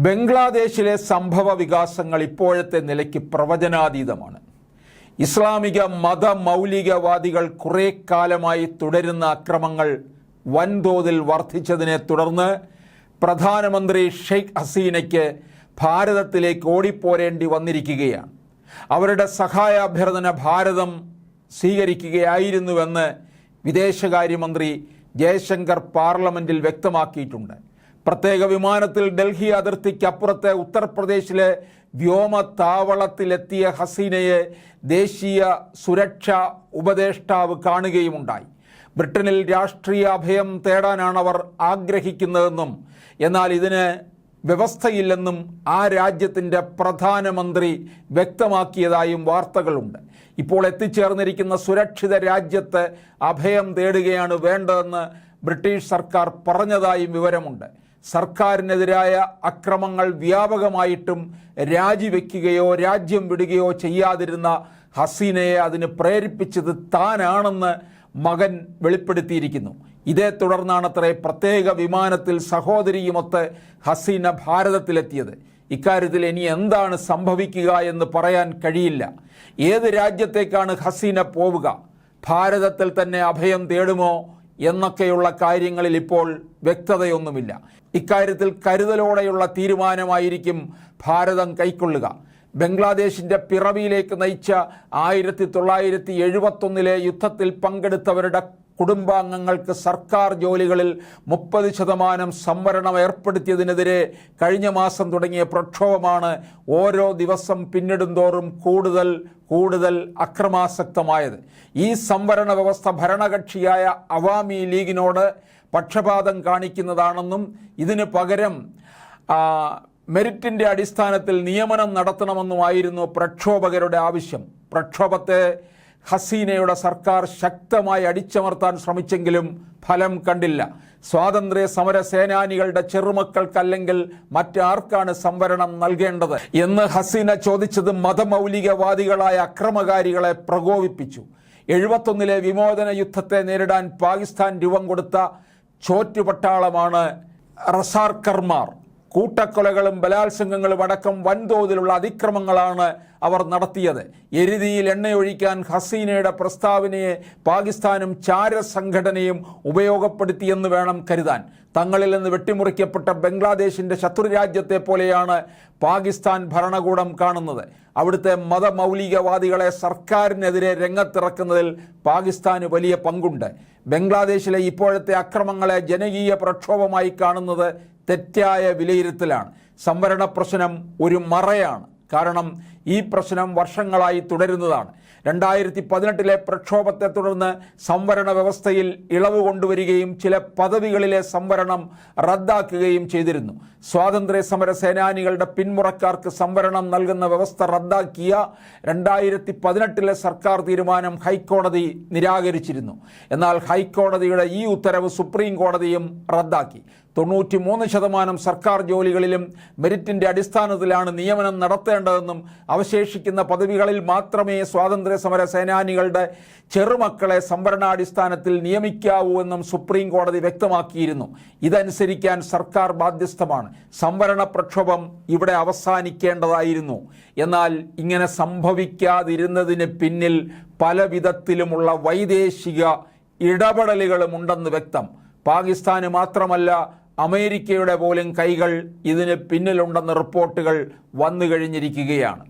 ബംഗ്ലാദേശിലെ സംഭവ വികാസങ്ങൾ ഇപ്പോഴത്തെ നിലയ്ക്ക് പ്രവചനാതീതമാണ്. ഇസ്ലാമിക മതമൗലികവാദികൾ കുറേ കാലമായി തുടരുന്ന അക്രമങ്ങൾ വൻതോതിൽ വർദ്ധിച്ചതിനെ തുടർന്ന് പ്രധാനമന്ത്രി ഷെയ്ഖ് ഹസീനയ്ക്ക് ഭാരതത്തിലേക്ക് ഓടിപ്പോരേണ്ടി വന്നിരിക്കുകയാണ്. അവരുടെ സഹായാഭ്യർത്ഥന ഭാരതം സ്വീകരിക്കുകയായിരുന്നുവെന്ന് വിദേശകാര്യമന്ത്രി ജയശങ്കർ പാർലമെന്റിൽ വ്യക്തമാക്കിയിട്ടുണ്ട്. പ്രത്യേക വിമാനത്തിൽ ഡൽഹി അതിർത്തിക്കപ്പുറത്തെ ഉത്തർപ്രദേശിലെ വ്യോമത്താവളത്തിലെത്തിയ ഹസീനയെ ദേശീയ സുരക്ഷാ ഉപദേഷ്ടാവ് കാണുകയുമുണ്ടായി. ബ്രിട്ടനിൽ രാഷ്ട്രീയ അഭയം തേടാനാണ് അവർ ആഗ്രഹിക്കുന്നതെന്നും എന്നാൽ ഇതിന് വ്യവസ്ഥയില്ലെന്നും ആ രാജ്യത്തിൻ്റെ പ്രധാനമന്ത്രി വ്യക്തമാക്കിയതായും വാർത്തകളുണ്ട്. ഇപ്പോൾ എത്തിച്ചേർന്നിരിക്കുന്ന സുരക്ഷിത രാജ്യത്ത് അഭയം തേടുകയാണ് വേണ്ടതെന്ന് ബ്രിട്ടീഷ് സർക്കാർ പറഞ്ഞതായും വിവരമുണ്ട്. സർക്കാരിനെതിരായ അക്രമങ്ങൾ വ്യാപകമായിട്ടും രാജിവെക്കുകയോ രാജ്യം വിടുകയോ ചെയ്യാതിരുന്ന ഹസീനയെ അതിന് പ്രേരിപ്പിച്ചത് താനാണെന്ന് മകൻ വെളിപ്പെടുത്തിയിരിക്കുന്നു. ഇതേ തുടർന്നാണത്രേ പ്രത്യേക വിമാനത്തിൽ സഹോദരിയുമൊത്ത് ഹസീന ഭാരതത്തിലെത്തിയത്. ഇക്കാര്യത്തിൽ ഇനി എന്താണ് സംഭവിക്കുക എന്ന് പറയാൻ കഴിയില്ല. ഏത് രാജ്യത്തേക്കാണ് ഹസീന പോവുക? ഭാരതത്തിൽ തന്നെ അഭയം തേടുമോ എന്നൊക്കെയുള്ള കാര്യങ്ങളിൽ ഇപ്പോൾ വ്യക്തതയൊന്നുമില്ല. ഇക്കാര്യത്തിൽ കരുതലോടെയുള്ള തീരുമാനമായിരിക്കും ഭാരതം കൈക്കൊള്ളുക. ബംഗ്ലാദേശിൻ്റെ പിറവിയിലേക്ക് നയിച്ച 1971 യുദ്ധത്തിൽ പങ്കെടുത്തവരുടെ കുടുംബാംഗങ്ങൾക്ക് സർക്കാർ ജോലികളിൽ 30% സംവരണം ഏർപ്പെടുത്തിയതിനെതിരെ കഴിഞ്ഞ മാസം തുടങ്ങിയ പ്രക്ഷോഭമാണ് ഓരോ ദിവസം പിന്നിടുന്തോറും കൂടുതൽ അക്രമാസക്തമായത്. ഈ സംവരണ വ്യവസ്ഥ ഭരണകക്ഷിയായ അവാമി ലീഗിനോട് പക്ഷപാതം കാണിക്കുന്നതാണെന്നും ഇതിന് പകരം മെറിറ്റിൻ്റെ അടിസ്ഥാനത്തിൽ നിയമനം നടത്തണമെന്നുമായിരുന്നു പ്രക്ഷോഭകരുടെ ആവശ്യം. പ്രക്ഷോഭത്തെ ഹസീനയുടെ സർക്കാർ ശക്തമായി അടിച്ചമർത്താൻ ശ്രമിച്ചെങ്കിലും ഫലം കണ്ടില്ല. സ്വാതന്ത്ര്യ സമര സേനാനികളുടെ ചെറുമക്കൾക്കല്ലെങ്കിൽ മറ്റാർക്കാണ് സംവരണം നൽകേണ്ടത് എന്ന് ഹസീന ചോദിച്ചത് മതമൗലികവാദികളായ അക്രമകാരികളെ പ്രകോപിപ്പിച്ചു. 71 വിമോചന യുദ്ധത്തെ നേരിടാൻ പാകിസ്ഥാൻ രൂപം കൊടുത്ത ചോറ്റുപട്ടാളമാണ് റസാർക്കർമാർ. കൂട്ടക്കൊലകളും ബലാത്സംഗങ്ങളും അടക്കം വൻതോതിലുള്ള അതിക്രമങ്ങളാണ് അവർ നടത്തിയത്. എരുതിയിൽ എണ്ണയൊഴിക്കാൻ ഹസീനയുടെ പ്രസ്താവനയെ പാകിസ്ഥാനും ചാരസംഘടനയും ഉപയോഗപ്പെടുത്തിയെന്ന് വേണം കരുതാൻ. തങ്ങളിൽ നിന്ന് വെട്ടിമുറിക്കപ്പെട്ട ബംഗ്ലാദേശിൻ്റെ ശത്രുരാജ്യത്തെ പോലെയാണ് പാകിസ്ഥാൻ ഭരണകൂടം കാണുന്നത്. അവിടുത്തെ മതമൗലികവാദികളെ സർക്കാരിനെതിരെ രംഗത്തിറക്കുന്നതിൽ പാകിസ്ഥാന് വലിയ പങ്കുണ്ട്. ബംഗ്ലാദേശിലെ ഇപ്പോഴത്തെ അക്രമങ്ങളെ ജനകീയ പ്രക്ഷോഭമായി കാണുന്നത് തെറ്റായ വിലയിരുത്തലാണ്. സംവരണ പ്രശ്നം ഒരു മറയാണ്. കാരണം ഈ പ്രശ്നം വർഷങ്ങളായി തുടരുന്നതാണ്. 2018 പ്രക്ഷോഭത്തെ തുടർന്ന് സംവരണ വ്യവസ്ഥയിൽ ഇളവ് കൊണ്ടുവരികയും ചില പദവികളിലെ സംവരണം റദ്ദാക്കുകയും ചെയ്തിരുന്നു. സ്വാതന്ത്ര്യ സമര സേനാനികളുടെ പിന്മുറക്കാർക്ക് സംവരണം നൽകുന്ന വ്യവസ്ഥ റദ്ദാക്കിയ 2018 സർക്കാർ തീരുമാനം ഹൈക്കോടതി നിരാകരിച്ചിരുന്നു. എന്നാൽ ഹൈക്കോടതിയുടെ ഈ ഉത്തരവ് സുപ്രീം കോടതിയും റദ്ദാക്കി. 93% സർക്കാർ ജോലികളിലും മെറിറ്റിൻ്റെ അടിസ്ഥാനത്തിലാണ് നിയമനം നടത്തേണ്ടതെന്നും അവശേഷിക്കുന്ന പദവികളിൽ മാത്രമേ സ്വാതന്ത്ര്യ സമര സേനാനികളുടെ ചെറുമക്കളെ സംവരണാടിസ്ഥാനത്തിൽ നിയമിക്കാവൂ എന്നും സുപ്രീം കോടതി വ്യക്തമാക്കിയിരുന്നു. ഇതനുസരിക്കാൻ സർക്കാർ ബാധ്യസ്ഥമാണ്. സംവരണ പ്രക്ഷോഭം ഇവിടെ അവസാനിക്കേണ്ടതായിരുന്നു. എന്നാൽ ഇങ്ങനെ സംഭവിക്കാതിരുന്നതിന് പിന്നിൽ പല വിധത്തിലുമുള്ള വൈദേശിക ഇടപെടലുകളുമുണ്ടെന്ന് വ്യക്തം. പാകിസ്ഥാന് മാത്രമല്ല അമേരിക്കയുടെ പോലും കൈകൾ ഇതിന് പിന്നിലുണ്ടെന്ന് റിപ്പോർട്ടുകൾ വന്നു കഴിഞ്ഞിരിക്കുകയാണ്.